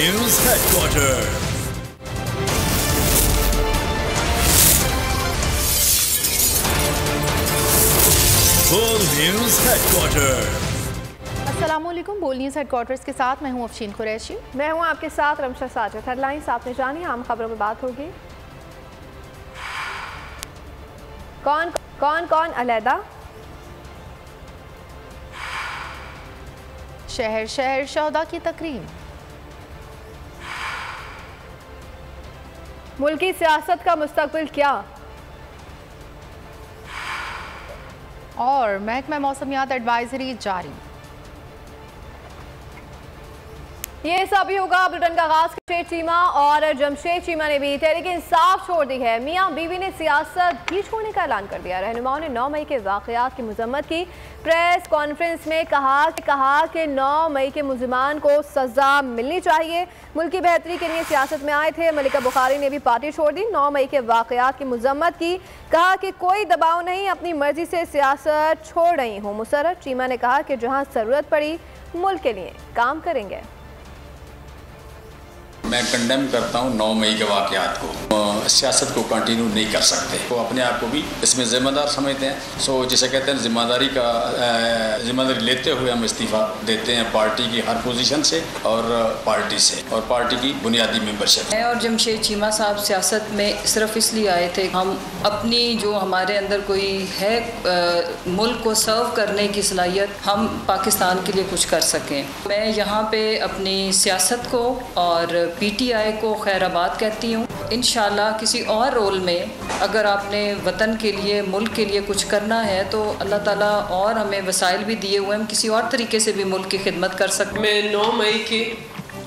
News headquarter. बोल news headquarter. अस्सलामुअलैकुम। बोल न्यूज़ हेडक्वार्टर्स के साथ मैं हूं अफशीन कुरैशी। मैं हूं आपके साथ रमशा साजिद। हेडलाइंस आपने जानी, आम खबरों में बात होगी। कौन कौन अलहदा, शहर शहर शोहदा की तकरीम, मुल्की सियासत का मुस्तकबिल क्या, और महकमा मौसमियात एडवाइजरी जारी। ये सभी होगा बुलेटिन का आगाज। जमशेद चीमा और जमशेद चीमा ने भी तहरीक इंसाफ छोड़ दी है। मियां बीवी ने सियासत भी छोड़ने का ऐलान कर दिया। रहनुमाओं ने 9 मई के वाकयात की मजम्मत की। प्रेस कॉन्फ्रेंस में कहा कि 9 मई के मुलजिमान को सजा मिलनी चाहिए। मुल्क की बेहतरी के लिए सियासत में आए थे। मलिका बुखारी ने भी पार्टी छोड़ दी। 9 मई के वाकयात की मजम्मत की। कहा कि कोई दबाव नहीं, अपनी मर्जी से सियासत छोड़ रही हूँ। मुसर्रत चीमा ने कहा कि जहाँ जरूरत पड़ी मुल्क के लिए काम करेंगे। मैं कंडेम करता हूँ 9 मई के वाक़यात को। सियासत को कंटिन्यू नहीं कर सकते, वो अपने आप को भी इसमें ज़िम्मेदार समझते हैं। सो जिसे कहते हैं जिम्मेदारी लेते हुए हम इस्तीफ़ा देते हैं पार्टी की हर पोजीशन से और पार्टी से और पार्टी की बुनियादी मेंबरशिप। मैं और जमशेद चीमा साहब सियासत में सिर्फ इसलिए आए थे हम अपनी जो हमारे अंदर कोई है मुल्क को सर्व करने की सलाहियत, हम पाकिस्तान के लिए कुछ कर सकें। मैं यहाँ पे अपनी सियासत को और PTI को खैराबाद कहती हूँ। इंशाल्लाह किसी और रोल में अगर आपने वतन के लिए, मुल्क के लिए कुछ करना है तो अल्लाह ताला और हमें वसाइल भी दिए हुए, हम किसी और तरीके से भी मुल्क की खिदमत कर सकते हैं। मैं 9 मई के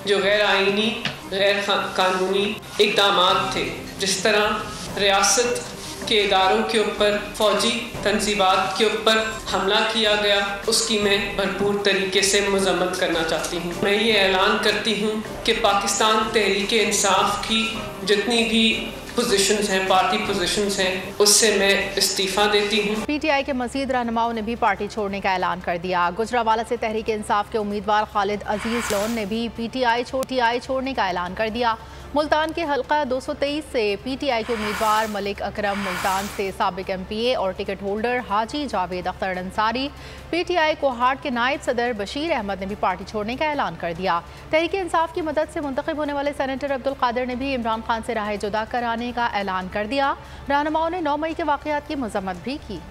जो गैर आइनी, गैर कानूनी इक़दाम थे, जिस तरह रियासत के इदारों के ऊपर फौजी तंजीबात के ऊपर हमला किया गया, उसकी मैं भरपूर तरीके से मजम्मत करना चाहती हूँ। मैं ये ऐलान करती हूँ कि पाकिस्तान तहरीक इंसाफ की जितनी भी पोजीशंस हैं, पार्टी पोजीशंस हैं, उससे मैं इस्तीफ़ा देती हूँ। PTI के मजीद रहनुमाओं ने भी पार्टी छोड़ने का ऐलान कर दिया। गुजरावाला से तहरीक इंसाफ के उम्मीदवार खालिद अजीज लोन ने भी PTI छोड़ने का ऐलान कर दिया। मुल्तान के हल्का 223 से PTI के उम्मीदवार मलिक अकरम, मुल्तान से साबिक MPA और टिकट होल्डर हाजी जावेद अख्तर अंसारी, PTI कोहाट के नायब सदर बशीर अहमद ने भी पार्टी छोड़ने का ऐलान कर दिया। तहरीक इंसाफ की मदद से मुंतखब होने वाले सेनेटर अब्दुल कादिर ने भी इमरान खान से राह जुदा कराने का ऐलान कर दिया। रहनुमाओं ने 9 मई के वाकयात की मजम्मत भी की।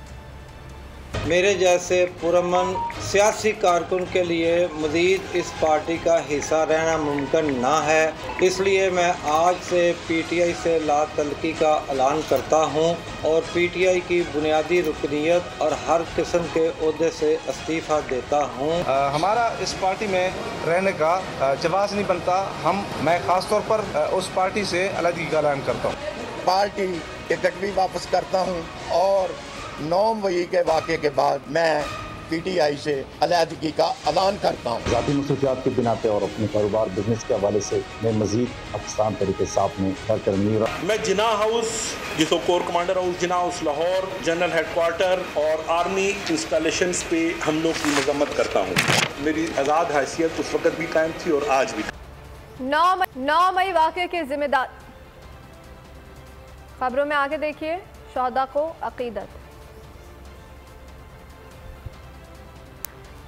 मेरे जैसे पुरअमन सियासी कारकुन के लिए मज़ीद इस पार्टी का हिस्सा रहना मुमकिन ना है, इसलिए मैं आज से PTI से ला तल्की का ऐलान करता हूँ और PTI की बुनियादी रुकनीत और हर किस्म के ओहदे से इस्तीफ़ा देता हूँ। हमारा इस पार्टी में रहने का जवाज़ नहीं बनता। मैं ख़ास तौर पर उस पार्टी से अलहदगी का ऐलान करता हूँ। पार्टी के तकरीब वापस करता हूँ और 9 मई के वाक़े के बाद मैं PTI से अलहदगी का ऐलान करता हूँ। ज़ाती मसरूफियात के बिना पे और अपने कारोबार बिजनेस के हवाले से मैं मज़ीद पाकिस्तान तरीके साफ में कर नहीं रहा। मैं जिना हाउस, जिसको कोर कमांडर हाउस जिना हाउस लाहौर, जनरल हेडक्वार्टर और आर्मी इंस्टॉलेशंस पे हम लोग की मजम्मत करता हूँ। मेरी आज़ाद हैसियत उस वक्त भी कायम थी और आज भी। 9 मई वाक़े के जिम्मेदार, खबरों में आगे देखिए। शोहदा को अकीदत।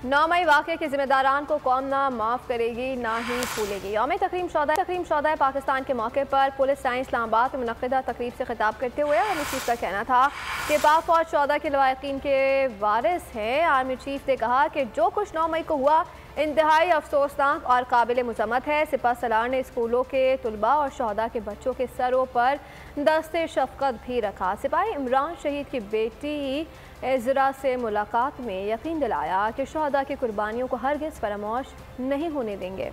9 मई वाक़े के जिम्मेदारान को कौम ना माफ़ करेगी ना ही भूलेगी। यौम तकरीम शोहदा पाकिस्तान के मौके पर पुलिस लाइन इस्लामाबाद में मुनक़्क़िदा तकरीब से खिताब करते हुए आर्मी चीफ का कहना था कि पाक फौज शोहदा के लवाहिकीन के वारिस हैं। आर्मी चीफ ने कहा कि जो कुछ 9 मई को हुआ इंतहाई अफसोसनाक और काबिल मज़म्मत है। सिपह सलार ने स्कूलों के तलबा और शोहदा के बच्चों के सरों पर दस्ते शफ़क़त भी रखा। सिपाही इमरान शहीद की बेटी इज़रा से मुलाकात में यकीन दिलाया कि शोहदा की कुर्बानियों को हरगिज़ फरामोश नहीं होने देंगे।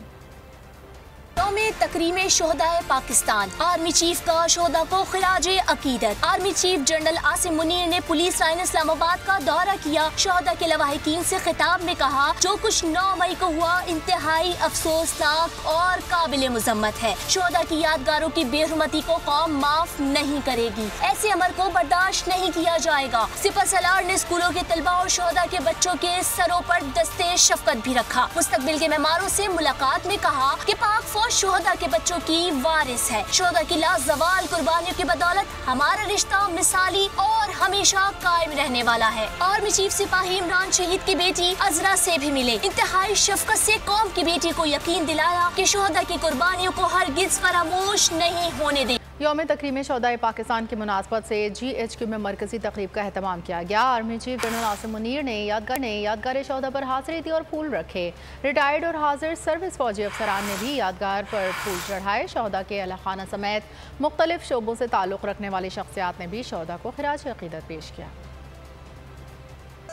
में तकरीम शोहदाए पाकिस्तान, आर्मी चीफ का शोहदा को खिराजे अकीदत। Army chief general Asim Munir ने पुलिस लाइन इस्लामाबाद का दौरा किया। शोहदा के लवाहिकीन से खिताब में कहा, जो कुछ 9 मई को हुआ इंतहाई अफसोसनाक और काबिल मुजम्मत है। शोहदा की यादगारों की बेहुरमती को कौम माफ नहीं करेगी। ऐसे अमल को बर्दाश्त नहीं किया जाएगा। सिपह सलार ने स्कूलों के तलबा और शोहदा के बच्चों के सरों पर दस्ते शफकत भी रखा। मुस्तकबिल के मेहमानों से मुलाकात में कहा कि पाक फौज शोहदा के बच्चों की वारिस है। शोहदा की लाजवाल कुर्बानियों की बदौलत हमारा रिश्ता मिसाली और हमेशा कायम रहने वाला है। आर्मी चीफ सिपाही इमरान शहीद की बेटी अजरा से भी मिले। इंतहाई शफकत से कौम की बेटी को यकीन दिलाया कि शोहदा की कुर्बानियों को हरगिज फरामोश नहीं होने दें। यौम तकरीम शोहदाए पाकिस्तान की मुनासबत से GHQ में मरकजी तकरीब का एहतमाम किया गया। Army chief general Asim Munir ने यादगार शोहदा पर हाजिरी दी और फूल रखे। रिटायर्ड और हाजिर सर्विस फौजी अफसरान ने भी यादगार पर फूल चढ़ाए। शोहदा के अहल खाना समेत मुख्तलिफ शोबों से ताल्लुक़ रखने वाली शख्सियात ने भी शोहदा को खिराज अक़ीदत पेश किया।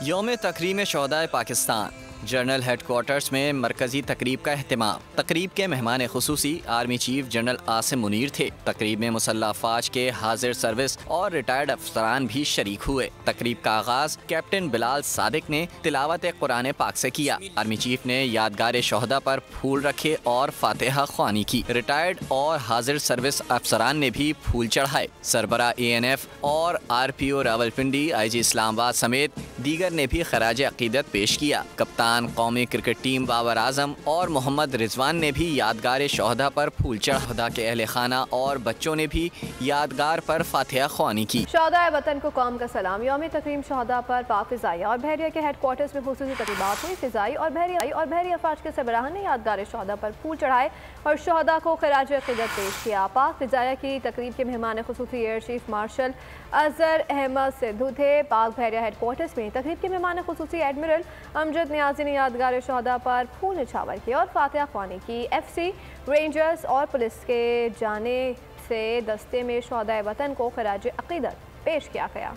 यौम तकरीम शोहदाए पाकिस्तान जनरल हेडक्वार्टर्स में मरकजी तकरीब का एहतमाम। तकरीब के मेहमान खुसूसी army chief general Asim Munir थे। तकरीब में मुसल्लह फ़ौज के हाजिर सर्विस और रिटायर्ड अफसरान भी शरीक हुए। तकरीब का आगाज कैप्टन बिलाल सादिक ने तिलावत कुरान पाक से किया। आर्मी चीफ ने यादगार शोहदा पर फूल रखे और फातिहा ख्वानी की। रिटायर्ड और हाजिर सर्विस अफसरान ने भी फूल चढ़ाए। सरबरा ANF और RPO रावलपिंडी IG इस्लामाबाद समेत दीगर ने भी खराज अकीदत पेश किया। कप्तान कौमी क्रिकेट टीम बाबर आजम और मोहम्मद रिजवान ने भी यादगार शोहदा पर फूल चढ़ा के अहले खाना और बच्चों ने भी यादगार पर फातिहा ख्वानी की। शोहदाए वतन को कौम का सलाम। यौम तकरीम शोहदा पर पाक फ़िज़ाइया और बहरिया के हेडक्वार्टर्स में खुसूसी तक़रीबात हुई। फ़िज़ाई और बहरिया अफ़वाज के सरबराह ने यादगार शोहदा पर फूल चढ़ाए और शोहदा को खिराज अक़ीदत पेश किया। पाक फ़िज़ाइया की तकरीब के मेहमान खुसूसी air chief marshal Azhar Ahmed Sidhu थे। पाक बहरिया हेडक्वार्टर्स में तकरीब के मेहमान खुसूसी एडमिरल अमजद नियाज़ी ने यादगार शोहदा पर फूल निछावर किए और फातिहा ख्वानी की। FC रेंजर्स और पुलिस के जाने से दस्ते में शोहदाए वतन को खिराज अक़ीदत पेश किया गया।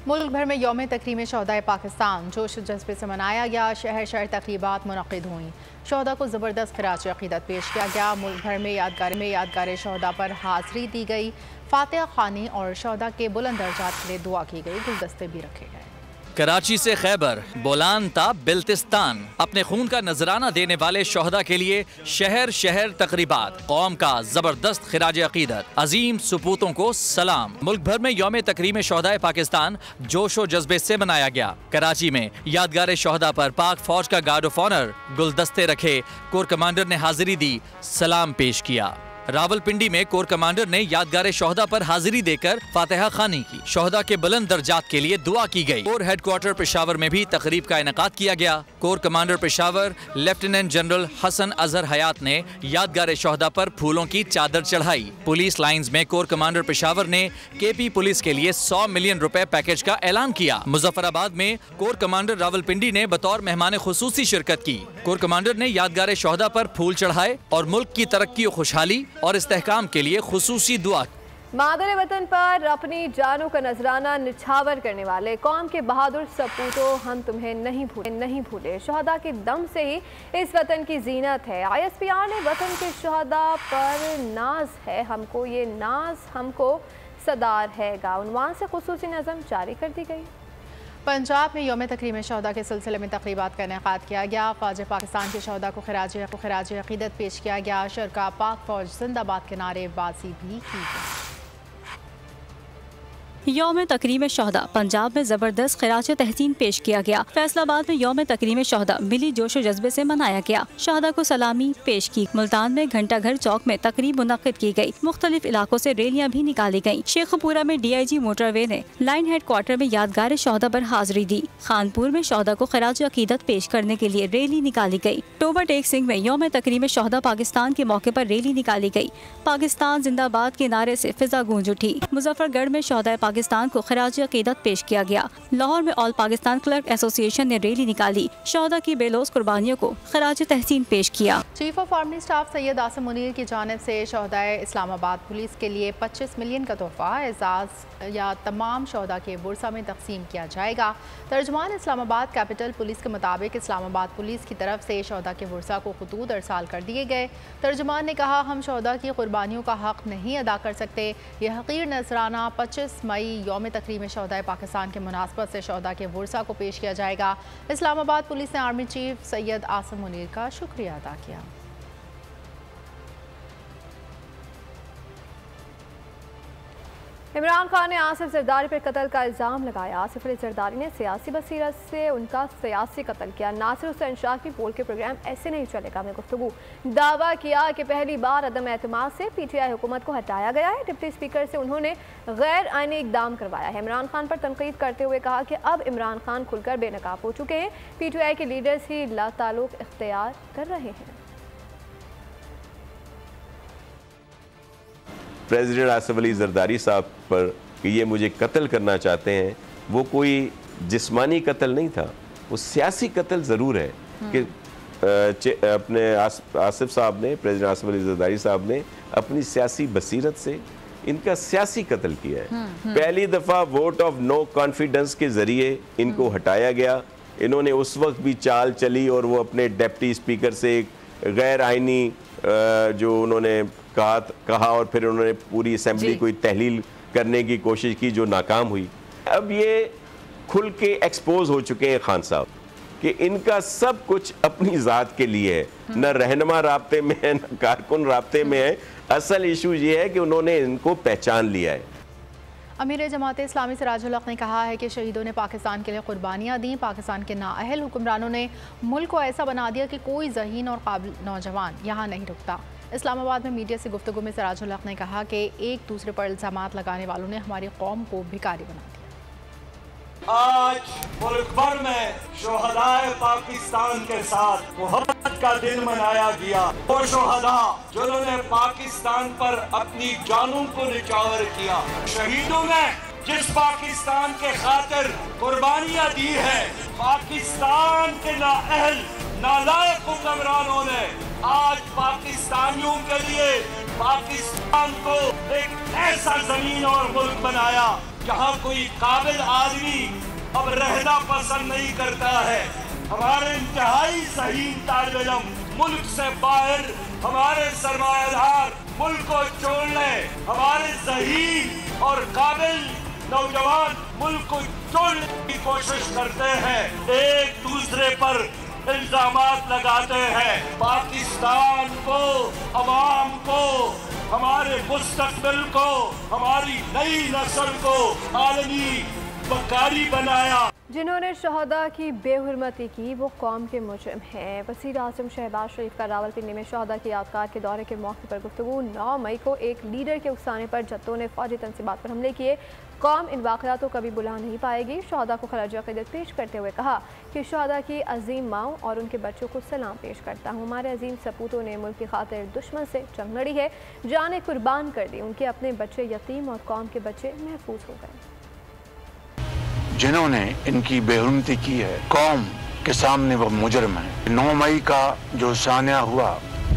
मुल्क भर में यौम तकरीम शोहदाए पाकिस्तान जोश जज्बे से मनाया गया। शहर शहर तकरीबात मुनक़िद हुई। शोहदा को ज़बरदस्त खिराज अक़ीदत पेश किया गया। मुल्क भर में यादगार शोहदा पर हाज़िरी दी गई। फातिहा ख़्वानी और शोहदा के बुलंद दर्जात के लिए दुआ की गई। गुलदस्ते भी रखे गए। कराची से खैबर, बोलान ता बिल्तिस्तान। अपने खून का नजराना देने वाले शोहदा के लिए शहर शहर तकरीबात। कौम का जबरदस्त खिराज अकीदत। अजीम सपूतों को सलाम। मुल्क भर में यौम तकरीम शोहदाए पाकिस्तान जोश व जज्बे से मनाया गया। कराची में यादगार शोहदा पर पाक फौज का गार्ड ऑफ ऑनर गुलदस्ते रखे। कोर कमांडर ने हाजिरी दी, सलाम पेश किया। रावलपिंडी में कोर कमांडर ने यादगार शोहदा पर हाजिरी देकर फातिहा ख़्वानी की। शोहदा के बुलंद दर्जात के लिए दुआ की गई। कोर हेडक्वार्टर पेशावर में भी तकरीब का इनेकाद किया गया। Corps commander Peshawar lieutenant general Hasan Azhar Hayat ने यादगार शोहदा पर फूलों की चादर चढ़ाई। पुलिस लाइंस में कोर कमांडर पेशावर ने KP पुलिस के लिए 100 मिलियन रुपए पैकेज का ऐलान किया। मुजफ्फराबाद में कोर कमांडर रावलपिंडी ने बतौर मेहमान खुसूसी शिरकत की। कोर कमांडर ने यादगार शोहदा पर फूल चढ़ाए और मुल्क की तरक्की और खुशहाली और इस्तेहकाम के लिए खुसूसी दुआ। मादर वतन पर अपनी जानों का नजराना निछावर करने वाले कौम के बहादुर सपूतों, हम तुम्हें नहीं भूले। शोहदा के दम से ही इस वतन की जीनत है। ISPR ने वतन के शोहदा पर नाज है हमको, ये नाज हमको सदार हैगा उन्वान से खुसूसी नज़म जारी कर दी गई। पंजाब में यौम तकरीम शोहदा के सिलसिले में तकरीबात का इनेकाद किया गया। फ़ौज पाकिस्तान के शोहदा को खिराज अक़ीदत पेश किया गया। शरका पाक फ़ौज जिंदाबाद के नारेबाजी भी की गई। यौम तकरीम शोहदा पंजाब में ज़बरदस्त खिराज तहसीन पेश किया गया। फैसलाबाद में यौम तकरीम शोहदा मिली जोश व जज्बे से मनाया गया। शोहदा को सलामी पेश की। मुल्तान में घंटा घर चौक में तकरीब मुनक़्क़िद की गई। मुख्तलिफ इलाकों से रैलियाँ भी निकाली गयी। शेखपुरा में DIG मोटरवे ने लाइन हेडक्वार्टर में यादगार शोहदा पर हाजिरी दी। खानपुर में शोहदा को खिराज अक़ीदत पेश करने के लिए रैली निकाली गयी। टोबर टेक सिंह में यौम तकरीम शोहदा पाकिस्तान के मौके पर रैली निकाली गयी। पाकिस्तान जिंदाबाद के नारे से फिजा गूंज उठी। मुजफ्फरगढ़ में शोहदा पाकिस्तान को खिराज अक़ीदत पेश किया गया। लाहौर में ऑल पाकिस्तान क्लर्क एसोसिएशन ने रैली निकाली। शोहदा की बेलोस कुर्बानियों को खिराज तहसीन पेश किया। Chief of army staff Syed Asim Munir की जानिब से शोहदाए इस्लामाबाद पुलिस के लिए 25 मिलियन का तोहफा एजाज़ या तमाम शोहदा के बुरसा में तकसीम किया जाएगा। तर्जुमान इस्लामाबाद कैपिटल पुलिस के मुताबिक इस्लामाबाद पुलिस की तरफ से शोहदा के बुरसा को खतूत अरसाल कर दिए गए। तर्जुमान ने कहा, हम शोहदा की कुर्बानियों का हक नहीं अदा कर सकते। यह हक़ीर नजराना 25 मई यौम तकरीम शोहदाए पाकिस्तान के मुनासबत से शोहदा के बुरसा को पेश किया जाएगा। इस्लामाबाद पुलिस ने आर्मी चीफ सैयद आसिम मुनीर का शुक्रिया अदा किया। इमरान खान ने आसिफ जरदारी पर कत्ल का इल्ज़ाम लगाया। आसिफ अली जरदारी ने सियासी बसीरत से उनका सियासी कत्ल किया। नासिर हुसैन शाह की पोल के प्रोग्राम ऐसे नहीं चलेगा में गुफ्तगू। दावा किया कि पहली बार अदम एतमाद से PTI हुकूमत को हटाया गया है। डिप्टी स्पीकर से उन्होंने गैर आईनी इकदाम करवाया है। इमरान खान पर तनकीद करते हुए कहा कि अब इमरान खान खुलकर बेनकाब हो चुके हैं। PTI के लीडर्स ही लाताल्लुक इख्तियार कर रहे हैं। प्रेसिडेंट आसिफ अली जरदारी साहब पर कि ये मुझे कत्ल करना चाहते हैं, वो कोई जिस्मानी कत्ल नहीं था, वो सियासी कत्ल ज़रूर है कि अपने आसिफ साहब ने, प्रेसिडेंट आसिफ अली जरदारी साहब ने अपनी सियासी बसीरत से इनका सियासी कत्ल किया है। पहली दफ़ा वोट ऑफ नो कॉन्फिडेंस के ज़रिए इनको हटाया गया। इन्होंने उस वक्त भी चाल चली और वो अपने डिप्टी स्पीकर से एक गैर आइनी जो उन्होंने कहा और फिर उन्होंने पूरी असेंबली को तहलील करने की कोशिश की जो नाकाम हुई। अब ये खुल के एक्सपोज हो चुके हैं खान साहब कि इनका सब कुछ अपनी ज़ात के लिए है, न रहनुमा राब्ते में है न कारकुन राब्ते में है। असल इशू ये है कि उन्होंने इनको पहचान लिया है। अमीर जमात इस्लामी सिराजुल हक ने कहा है कि शहीदों ने पाकिस्तान के लिए कुर्बानियाँ दी। पाकिस्तान के नाअहल हुक्मरानों ने मुल्क को ऐसा बना दिया कि कोई ज़हीन और काबिल नौजवान यहाँ नहीं रुकता। इस्लामाबाद में मीडिया से गुफ्तगू में सिराजुल हक ने कहा कि एक दूसरे पर इल्ज़ामात लगाने वालों ने हमारी कौम को भिखारी बना दिया। आज मुल्क भर में शोहदाए पाकिस्तान के साथ मोहब्बत का दिन मनाया गया। वो शोहदा जिन्होंने पाकिस्तान पर अपनी जानों को निछावर किया, शहीदों ने जिस पाकिस्तान के खातिर कुर्बानियां दी है, पाकिस्तान के नाअहल नालायक हुक्मरानों ने आज पाकिस्तानियों के लिए पाकिस्तान को एक ऐसा जमीन और मुल्क बनाया जहाँ कोई काबिल आदमी अब रहना पसंद नहीं करता है। हमारे इंतहाई ज़हीन तालिब इल्म मुल्क से बाहर, हमारे सरमायादार मुल्क को छोड़ लें, हमारे ज़हीन और काबिल नौजवान मुल्क को छोड़ने की कोशिश करते हैं, एक दूसरे पर इल्जामात लगाते हैं। पाकिस्तान को, अवाम को, हमारे मुस्तकबिल को, हमारी नई नस्ल को आलमी बकारी बनाया। जिन्होंने शहदा की बेहुरमती की वो कौम के मुजरिम हैं। वज़ीर आज़म शहबाज शरीफ का रावलपिंडी में शहदा की यादगार के दौरे के मौके पर गुफ्तगू। 9 मई को एक लीडर के उकसाने पर जत्तों ने फौजी तंसीबात पर हमले किए। कौम इन वाक़यातों को कभी भुला नहीं पाएगी। शहदा को खराज अक़ीदत पेश करते हुए कहा कि शहदा की अजीम माओं और उनके बच्चों को सलाम पेश करता हूँ। हमारे अजीम सपूतों ने मुल्क की खातिर दुश्मन से जंग लड़ी है, जाने कुर्बान कर दी। उनके अपने बच्चे यतीम और कौम के बच्चे महफूज हो गए। जिन्होंने इनकी बेहुरमती की है, कौम के सामने वो मुजरिम है। 9 मई का जो सानिया हुआ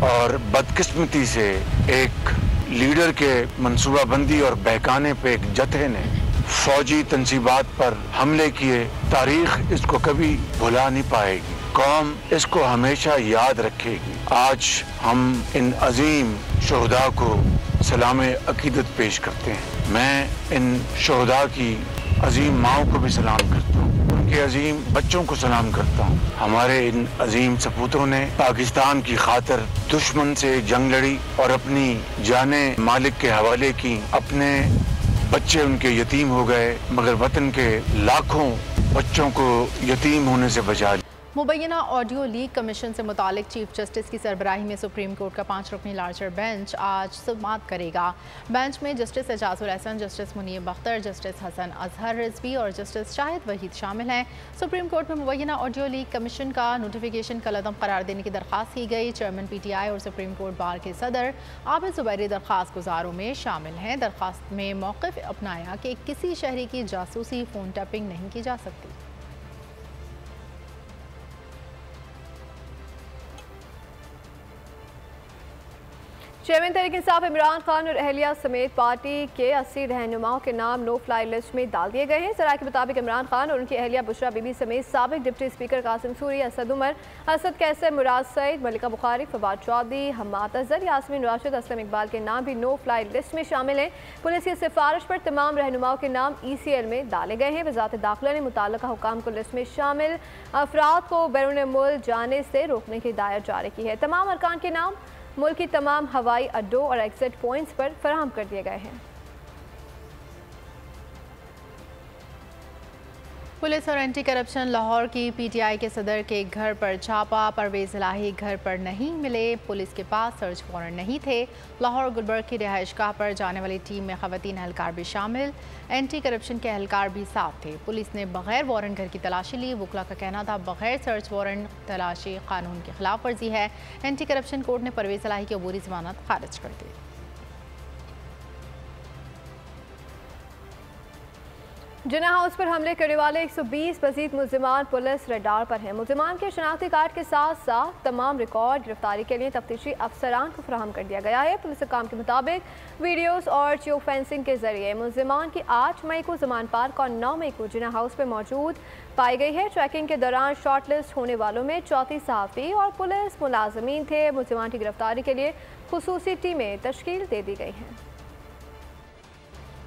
और बदकिस्मती से एक लीडर के मंसूबाबंदी और बहकाने पे एक जत्थे ने फौजी तंसीबात पर हमले किए, तारीख इसको कभी भुला नहीं पाएगी। कौम इसको हमेशा याद रखेगी। आज हम इन अजीम शोहदा को सलाम अकीदत पेश करते हैं। मैं इन शोहदा की अजीम माओं को भी सलाम करता हूँ, उनके अजीम बच्चों को सलाम करता हूँ। हमारे इन अजीम सपूतों ने पाकिस्तान की खातिर दुश्मन से जंग लड़ी और अपनी जाने मालिक के हवाले की। अपने बच्चे उनके यतीम हो गए, मगर वतन के लाखों बच्चों को यतीम होने से बचा लिया। मुबैना ऑडियो लीक कमीशन से मुतालिक चीफ जस्टिस की सरबराही में सुप्रीम कोर्ट का 5 रुकनी लार्जर बेंच आज समाअत करेगा। बेंच में justice Ijazul Hasan, justice Munir Bakhtar, justice Hasan Azhar Rizvi और जस्टिस शाहिद वहीद शामिल हैं। सुप्रीम कोर्ट में मुबैना ऑडियो लीक कमीशन का नोटिफिकेशन कलअदम करार देने की दरख्वास्त की गई। चेयरमैन PTI और सुप्रीम कोर्ट बार के सदर आबिद ज़ुबैरी दरख्वास्त गुजारों में शामिल हैं। दरख्वास्त में मौक़िफ़ अपनाया कि किसी शहरी की जासूसी फ़ोन टैपिंग नहीं की जा सकती। चेयरमैन तहरीक इंसाफ इमरान खान और अहलिया समेत पार्टी के 80 रहनुमाओं के नाम नो फ्लाई लिस्ट में डाल दिए गए हैं। ज़राए के मुताबिक इमरान खान और उनकी अहलिया बुशरा बीबी समेत साबिक डिप्टी स्पीकर कासिम सूरी, असद उमर, असद कैसर, मुराद सईद, मलिका बुखारी, फवाद चौधरी, हम्माद अजहर, यास्मीन राशिद, असलम इकबाल के नाम भी नो फ्लाई लिस्ट में शामिल हैं। पुलिस की सिफारिश पर तमाम रहनुमाओं के नाम ECL में डाले गए हैं। वज़ारत दाखिला ने मुतल्लिका हुकाम को लिस्ट में शामिल अफराद को बैरून मुल्क जाने से रोकने की हिदायत जारी की है। तमाम अरकान के नाम मुल्क की तमाम हवाई अड्डों और एग्जिट पॉइंट्स पर फराहम कर दिए गए हैं। पुलिस और एंटी करप्शन लाहौर की पीटीआई के सदर के घर पर छापा। परवेज इलाही घर पर नहीं मिले, पुलिस के पास सर्च वारंट नहीं थे। लाहौर गुलबर्ग की रिहाइशगाह पर जाने वाली टीम में खवातीन एहलकार भी शामिल, एंटी करप्शन के एहलकार भी साथ थे। पुलिस ने बगैर वारंट घर की तलाशी ली। वकला का कहना था बगैर सर्च वारंट तलाशी कानून की खिलाफ वर्जी है। एंटी करप्शन कोर्ट ने परवेज इलाही की अबूरी जमानत खारिज कर दी। जिना हाउस पर हमले करने वाले 120 मजीद मुल्जिमान पुलिस रडार पर हैं। मुल्जिमान के शनाख्ती कार्ड के साथ साथ तमाम रिकॉर्ड गिरफ्तारी के लिए तफ्तीशी अफसरान को फराहम कर दिया गया है। पुलिस काम के मुताबिक वीडियोस और जियो फेंसिंग के जरिए मुल्जिमान की 8 मई को जमान पार्क और 9 मई को जिना हाउस पर मौजूद पाई गई है। ट्रैकिंग के दौरान शॉर्टलिस्ट होने वालों में 34 सहाफ़ी और पुलिस मुलाजमीन थे। मुल्जिमान की गिरफ्तारी के लिए खुसूसी टीमें तश्कील दे दी गई हैं।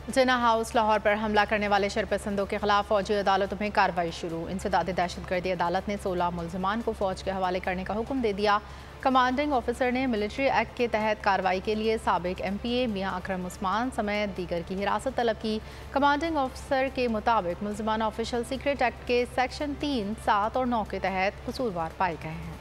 जिना हाउस लाहौर पर हमला करने वाले शरपसंदों के खिलाफ फौजी अदालतों में कार्रवाई शुरू। इंसदाद दहशतगर्दी अदालत ने 16 मुल्जिमान को फौज के हवाले करने का हुक्म दे दिया। कमांडिंग ऑफिसर ने मिलिट्री एक्ट के तहत कार्रवाई के लिए साबिक MPA मियां अकरम उस्मान समेत दीगर की हिरासत तलब की। कमांडिंग ऑफिसर के मुताबिक मुल्जिमान ऑफिशियल सीक्रेट एक्ट के सेक्शन 3, 7 और 9 के तहत कसूरवार पाए गए हैं।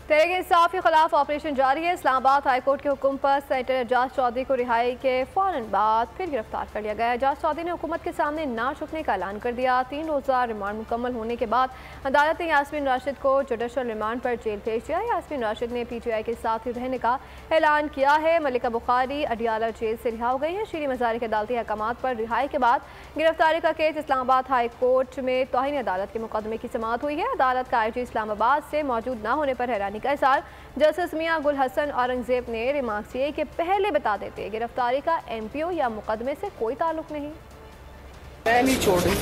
तहरीक इंसाफ के खिलाफ ऑपरेशन जारी है। इस्लामाबाद हाईकोर्ट के हुक्म पर सेनेटर एजाज चौधरी को रिहाई के फौरन बाद फिर गिरफ्तार कर लिया गया। एजाज चौधरी ने हुकूमत के सामने ना झुकने का ऐलान कर दिया। 3 रोज़ा रिमांड मुकम्मल होने के बाद अदालत ने यास्मीन राशिद को जुडिशल रिमांड पर जेल भेज दिया। यास्मीन राशिद ने PTI के साथ ही रहने का ऐलान किया है। मलिका बुखारी अडियाला जेल से रिहा हो गई है। शीरी मजारी के अदालती अहकामात पर रिहाई के बाद गिरफ्तारी का केस इस्लामाबाद हाई कोर्ट में तौहीन अदालत के मुकदमे की समाअत हुई है। अदालत का IG इस्लामाबाद से मौजूद न होने पर हैरानी का इज़हार जस्टिस मियां गुल हसन औरंगजेब ने रिमार्क्स किए कि पहले बता देते गिरफ्तारी का MPO या मुकदमे से कोई ताल्लुक नहीं। मैं नहीं छोड़ रही,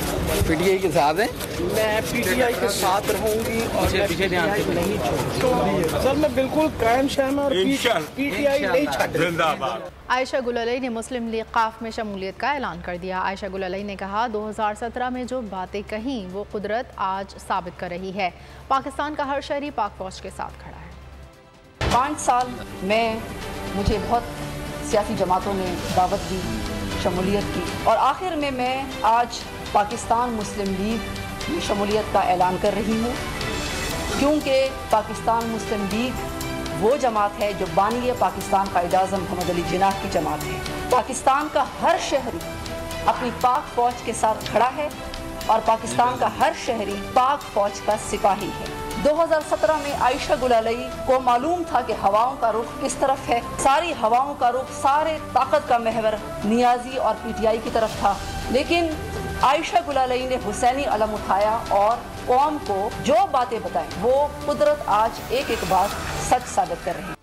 PTI के साथ है, मैं PTI के साथ रहूंगी और पीछे नहीं छोड़। सर मैं बिल्कुल कायम शाम और PTI नहीं छोड़। आयशा गुल अलई ने मुस्लिम लीग काफ में शमूलियत का ऐलान कर दिया। आयशा गुल अलई ने कहा 2017 में जो बातें कहीं वो कुदरत आज साबित कर रही है। पाकिस्तान का हर शहरी पाक फौज के साथ खड़ा है। 5 साल में मुझे बहुत सियासी जमातों ने दावत दी, शमूलियत की और आखिर में मैं आज पाकिस्तान मुस्लिम लीग में शमूलियत का ऐलान कर रही हूँ, क्योंकि पाकिस्तान मुस्लिम लीग वो जमात है जो बानी पाकिस्तान कायद आज़म मोहम्मद अली जिन्नाह की जमात है। पाकिस्तान का हर शहरी अपनी पाक फौज के साथ खड़ा है और पाकिस्तान का हर शहरी पाक फौज का सिपाही है। 2017 में आयशा गुल अलई को मालूम था कि हवाओं का रुख किस तरफ है। सारी हवाओं का रुख, सारे ताकत का महवर नियाजी और PTI की तरफ था, लेकिन आयशा गुल अलई ने हुसैनी अलम उठाया और कौम को जो बातें बताएं वो कुदरत आज एक एक बात सच साबित कर रही है।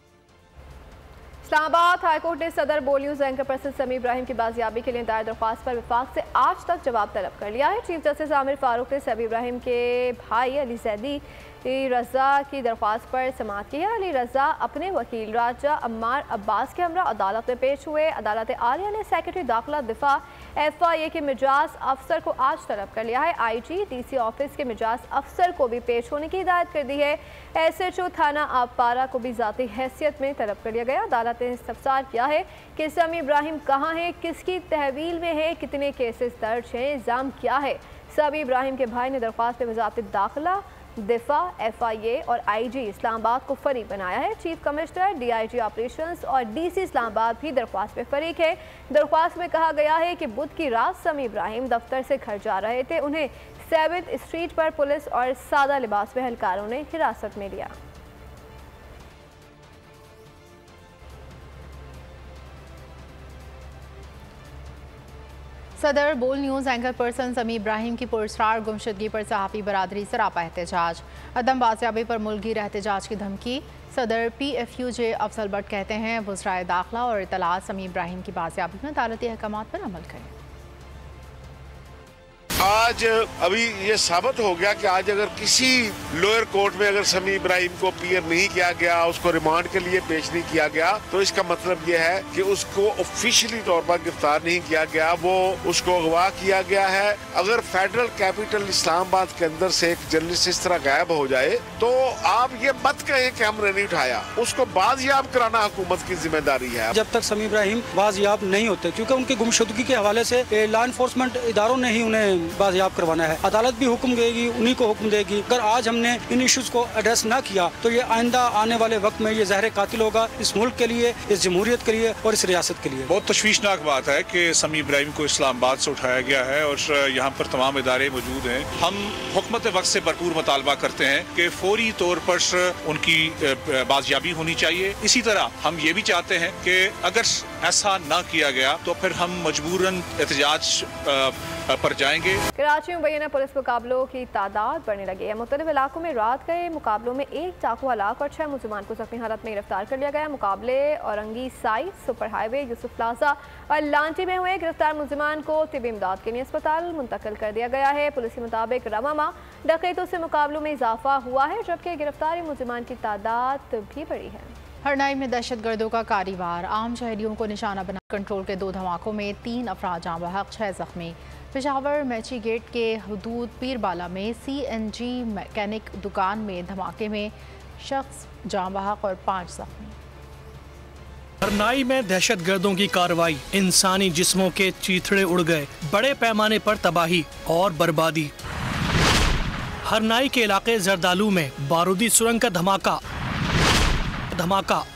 इस्लामाबाद हाईकोर्ट ने सदर बोल न्यूज़ एंकर पर्सन समी इब्राहिम की बाजियाबी के लिए दायर दरख्वास्त पर वफाक से आज तक जवाब तलब कर लिया है। चीफ जस्टिस आमिर फारूक ने समी इब्राहिम के भाई अली जैदी रज़ा की दरख्वास्त पर समाअत की है। अली रज़ा अपने वकील राजा अम्मार अब्बास के हमरा अदालत में पेश हुए। अदालत आलिया ने सेक्रेटरी दाखिला दिफा FIA के मिजाज अफसर को आज तलब कर लिया है। IG DC ऑफिस के मिजाज अफसर को भी पेश होने की हिदायत कर दी है। SHO थाना आबपारा को भी ज़ाती हैसियत में तलब कर लिया गया। अदालत ने इस्तफसार किया है कि समी इब्राहिम कहाँ है, किसकी तहवील में है, कितने केसेस दर्ज हैं, इल्ज़ाम क्या है। समी इब्राहिम के भाई ने दरख्वास्त में वज़ारत दाखिला, दिफा, FIA और IG इस्लामाबाद को फरीक बनाया है। चीफ कमिश्नर, DIG ऑपरेशंस और DC इस्लामाबाद भी दरख्वास्त में फरीक है। दरख्वास्त में कहा गया है कि बुध की रात समी इब्राहिम दफ्तर से घर जा रहे थे। उन्हें 7th स्ट्रीट पर पुलिस और सादा लिबास में एहलकारों ने हिरासत में लिया। सदर बोल न्यूज़ एंकर पर्सन समी इब्राहिम की पुरस्कार गुमशुदगी पर सहाफ़ी बरादरी सरापा एहतजाज। अदम बाजियाबी पर मुल्की एहतजाज की धमकी। सदर PFUJ अफजल भट्ट कहते हैं वज़राए दाखिला और इत्तलात समी इब्राहिम की बाजियाबी में अदालती अहकामात पर अमल करें। आज आज अभी ये साबित हो गया कि आज अगर किसी लोअर कोर्ट में अगर समी इब्राहिम को अपीयर नहीं किया गया, उसको रिमांड के लिए पेश नहीं किया गया, तो इसका मतलब ये है कि उसको ऑफिशियली तौर पर गिरफ्तार नहीं किया गया, वो उसको अगवा किया गया है। अगर फेडरल कैपिटल इस्लामाबाद के अंदर से एक जर्नलिस्ट इस तरह गायब हो जाए तो आप ये मत कहें कि हमने नहीं उठाया, उसको बाजियाब कराना हुकूमत की जिम्मेदारी है। जब तक समी इब्राहिम बाजियाब नहीं होते, क्योंकि उनकी गुमशुदगी के हवाले से लॉ एनफोर्समेंट इदारों ने ही उन्हें बाजियाब करवाना है। अदालत भी हुक्म देगी, उन्हीं को हुक्म देगी। अगर आज हमने इन इश्यूज को एड्रेस ना किया तो ये आइंदा आने वाले वक्त में ये जहर कातिल होगा इस मुल्क के लिए, इस जमहूरियत के लिए और इस रियासत के लिए। बहुत तशवीशनाक बात है कि समी इब्राहिम को इस्लामाबाद से उठाया गया है और यहाँ पर तमाम इदारे मौजूद हैं। हम हुकूमत वक्त से भरपूर मुतालबा करते हैं कि फौरी तौर पर उनकी बाजियाबी होनी चाहिए। इसी तरह हम ये भी चाहते हैं कि अगर ऐसा ना किया गया तो फिर हम मजबूरन एहतजाज पर जाएंगे। कराची में मुबैना पुलिस मुकाबलों की तादाद बढ़ने लगी है। मुख्तलिफ इलाकों में रात के मुकाबलों में एक चाकू हलाक और 6 मुसलमान को जख्मी हालत में गिरफ्तार कर लिया गया। मुकाबले Orangi side, super highway, Yusuf plaza और लांची में हुए। गिरफ्तार मुसलमान को तिब्बी इमदाद के लिए अस्पताल मुंतकिल कर दिया गया है। पुलिस के मुताबिक रवामा डकैतों से मुकाबलों में इजाफा हुआ है, जबकि गिरफ्तारी मुसलमान की तादाद भी बढ़ी है। हरनाई में दहशतगर्दों का कारीवार, आम शहरियों को निशाना बना कंट्रोल के 2 धमाकों में 3 अफराद जाँ बहक, 6 जख्मी। पेशावर मैची गेट के हदूद पीरबाला में CNG मैकेनिक दुकान में धमाके में शख्स जाँ बहक और 5 जख्मी। हरनाई में दहशतगर्दों की कार्रवाई, इंसानी जिस्मों के चीथड़े उड़ गए, बड़े पैमाने पर तबाही और बर्बादी। हरनाई के इलाके जरदालू में बारूदी सुरंग का धमाका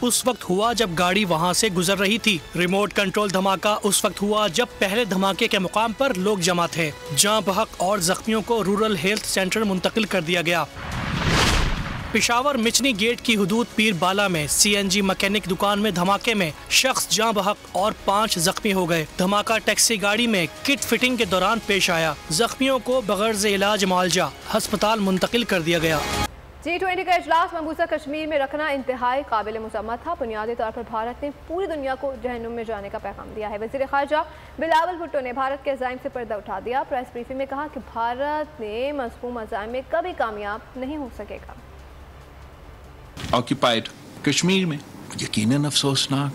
उस वक्त हुआ जब गाड़ी वहां से गुजर रही थी। रिमोट कंट्रोल धमाका उस वक्त हुआ जब पहले धमाके के मुकाम पर लोग जमा थे। जाँ बहक और जख्मियों को रूरल हेल्थ सेंटर मुंतकिल कर दिया गया। पेशावर मिचनी गेट की हुदूद पीरबाला में CNG मैकेनिक दुकान में धमाके में शख्स जाँ बहक और 5 जख्मी हो गए। धमाका टैक्सी गाड़ी में किट फिटिंग के दौरान पेश आया। जख्मियों को बगैर इलाज मुआवजा अस्पताल मुंतकिल कर दिया गया। G20 का इजलास मकबूजा कश्मीर में रखना इंतहाई काबिल मज़म्मत था। बुनियादी तौर पर भारत ने पूरी दुनिया को जहन्नुम में जाने का पैगाम दिया है। वज़ीर ख़ारजा बिलावल भुट्टो ने भारत के अज़ाइम से पर्दा उठा दिया। प्रेस ब्रीफिंग में कहा कि भारत ने मज़मूम अज़ाइम में कभी कामयाब नहीं हो सकेगा। ऑक्यूपाइड कश्मीर में यकीनन अफसोसनाक,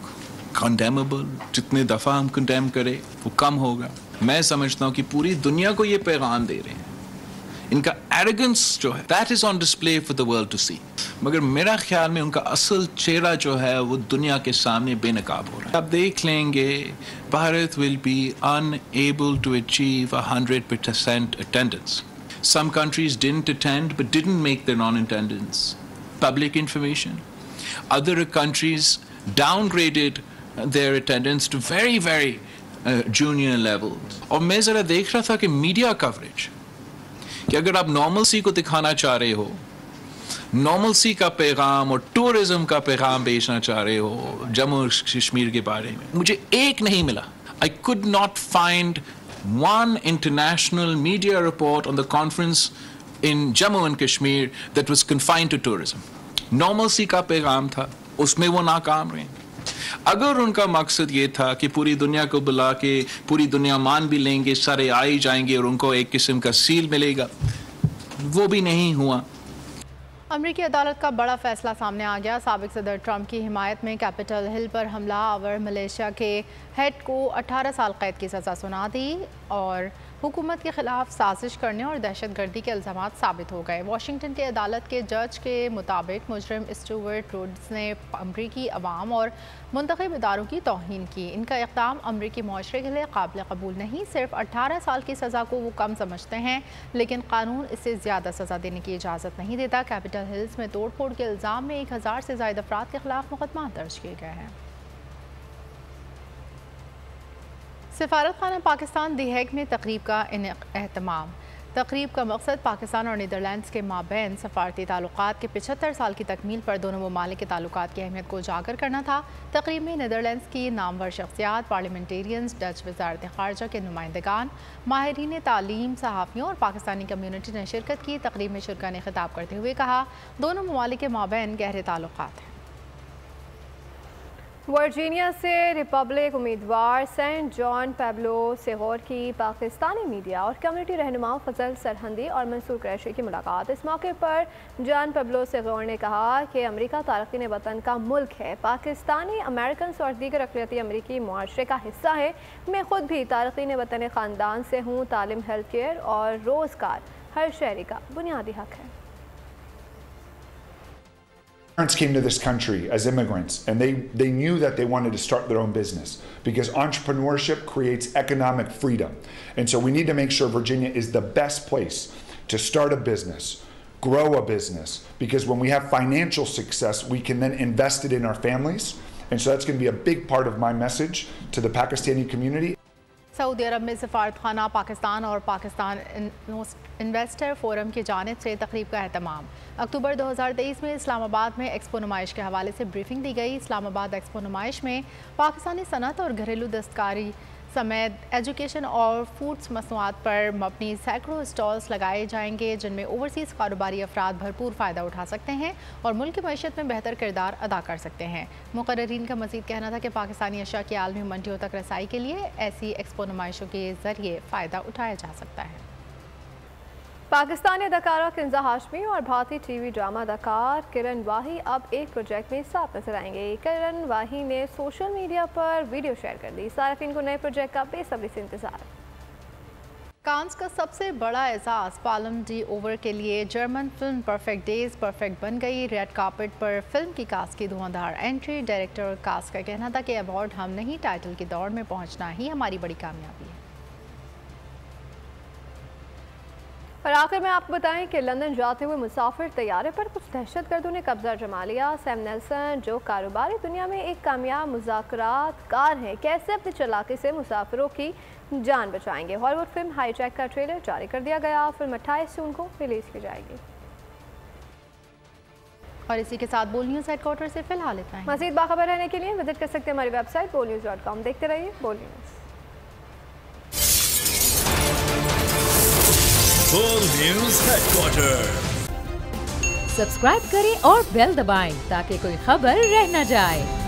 कंडेमेबल, जितने दफ़ा हम कंडेम करें वो कम होगा। मैं समझता हूँ कि पूरी दुनिया को ये पैगाम दे रहे हैं। इनका एरोगेंस जो है that is on display for the world to see, मगर मेरा ख्याल में उनका असल चेहरा जो है वो दुनिया के सामने बेनकाब हो रहा है। आप देख लेंगे Bharat will be unable to achieve 100% attendance. Some countries didn't attend but didn't make their non attendance public information. Other countries downgraded their attendance to very junior levels. और मैं ज़रा देख रहा था कि मीडिया कवरेज कि अगर आप नॉर्मलसी को दिखाना चाह रहे हो, नॉर्मलसी का पैगाम और टूरिज्म का पैगाम बेचना चाह रहे हो जम्मू कश्मीर के बारे में, मुझे एक नहीं मिला। I could not find one international media report on the conference in Jammu and Kashmir that was confined to tourism. Normalcy का पैगाम था, उसमें वो नाकाम रहे। अगर उनका मकसद ये था कि पूरी दुनिया को बुला के पूरी दुनिया मान भी लेंगे, सारे आ ही जाएंगे और उनको एक किस्म का सील मिलेगा, वो भी नहीं हुआ। अमरीकी अदालत का बड़ा फैसला सामने आ गया। साबिक सदर ट्रंप की हिमायत में कैपिटल हिल पर हमला आवर मलेशिया के हेड को 18 साल कैद की सज़ा सुना दी और हुकूमत के खिलाफ साजिश करने और दहशतगर्दी के इल्ज़ामात साबित हो गए। वाशिंगटन के अदालत के जज के मुताबिक मुजरिम स्टुअर्ट रूड्स ने अमरीकी अवाम और मुंतखब इदारों की तौहीन की। इनका इक़दाम अमरीकी माशरे के लिए काबिल कबूल नहीं। सिर्फ 18 साल की सज़ा को वो कम समझते हैं, लेकिन कानून इससे ज़्यादा सज़ा देने की इजाज़त नहीं देता। कैपिटल हिल्स में तोड़ फोड़ के इल्ज़ाम में 1000 से ज़ायद अफराद के खिलाफ मुकदमा दर्ज किए गए हैं। सफारत खाना पाकिस्तान दी हेग में तकरीब का एहतमाम। तकरीब का मकसद पाकिस्तान और नीदरलैंड्स के माबैन सफारती ताल्लुकात के 75 साल की तकमील पर दोनों ममालिक के ताल्लुकात की अहमियत को उजागर करना था। तकरीब में नीदरलैंड्स की नामवर शख्सियात, पार्लियामेंटेरियंस, डच वज़ारत ख़ारजा के नुमाइंदगान, माहिरीन तालीम, सहाफ़ियों और पाकिस्तानी कम्यूनिटी ने शिरकत की। तकरीब में शुरका ने खिताब करते हुए कहा, दोनों ममालिक के माबैन गहरे ताल्लुकात हैं। वर्जीनिया से रिपब्लिक उम्मीदवार सेंट जॉन पेब्लो सेगोर की पाकिस्तानी मीडिया और कम्युनिटी रहनुमाओं फजल सरहंदी और मंसूर कुरैशी की मुलाकात। इस मौके पर जॉन पेब्लो सेगोर ने कहा कि अमेरिका तारकीन वतन का मुल्क है, पाकिस्तानी अमेरिकन और दीगर अक़लियती अमरीकी मुआशरे का हिस्सा है। मैं खुद भी तारकीन वतन ख़ानदान से हूँ। तालीम, हेल्थ केयर और रोज़गार हर शहरी का बुनियादी हक है। Parents came to this country as immigrants, and they knew that they wanted to start their own business because entrepreneurship creates economic freedom. And so we need to make sure Virginia is the best place to start a business, grow a business, because when we have financial success, we can then invest it in our families. And so that's going to be a big part of my message to the Pakistani community. Saudi Arab में सफारतखाना पाकिस्तान और Pakistan investor forum की जानिब से तकरीब का एहतमाम। अक्टूबर 2023 में इस्लामाबाद में एक्सपो नुमाइश के हवाले से ब्रीफिंग दी गई। इस्लामाबाद एक्सपो नुमाइश में पाकिस्तानी सनत और घरेलू दस्तकारी समेत एजुकेशन और फूड्स मसनूआत पर मबनी सैकड़ों स्टॉल्स लगाए जाएंगे, जिनमें ओवरसीज़ कारोबारी अफराद भरपूर फ़ायदा उठा सकते हैं और मुल्क की मईशत में बेहतर किरदार अदा कर सकते हैं। मुकर्रीन का मज़ीद कहना था कि पाकिस्तानी अशिया की आलमी मंडियों तक रसाई के लिए ऐसी एक्सपो नुमाइशों के ज़रिए फ़ायदा उठाया जा सकता है। पाकिस्तानी अदाकारा किंजा हाशमी और भारतीय टीवी ड्रामा अदाकार किरण वाही अब एक प्रोजेक्ट में साथ नजर आएंगे। किरण वाही ने सोशल मीडिया पर वीडियो शेयर कर दी। सार्फिन को नए प्रोजेक्ट का बेसब्री से इंतजार। कांस का सबसे बड़ा एजाज़ पालम डी ओवर के लिए German film perfect days perfect बन गई। रेड कार्पेट पर फिल्म की कास्ट की धुआंधार एंट्री। डायरेक्टर और कास्ट का कहना था कि अवार्ड हम नहीं, टाइटल की दौड़ में पहुंचना ही हमारी बड़ी कामयाबी है। और आखिर में आपको बताएं कि लंदन जाते हुए मुसाफिर तैयारे पर कुछ दहशतगर्दों ने कब्जा जमा लिया। सैम नेल्सन, जो कारोबारी दुनिया में एक कामयाब मुज़ाकरातकार हैं, कैसे अपनी चालाकी से मुसाफिरों की जान बचाएंगे। हॉलीवुड फिल्म हाईजैक का ट्रेलर जारी कर दिया गया। फिल्म 28 जून को रिलीज की जाएगी। और इसी के साथ बोल न्यूज़ हेडक्वार्टर से फिलहाल इतना ही। मज़ीद बाखबर रहने के लिए विजिट कर सकते हैं हमारी वेबसाइट bolnews.com। देखते रहिए बोल न्यूज़। बोल न्यूज़ हेडक्वार्टर सब्सक्राइब करें और बेल दबाएं ताकि कोई खबर रह न जाए।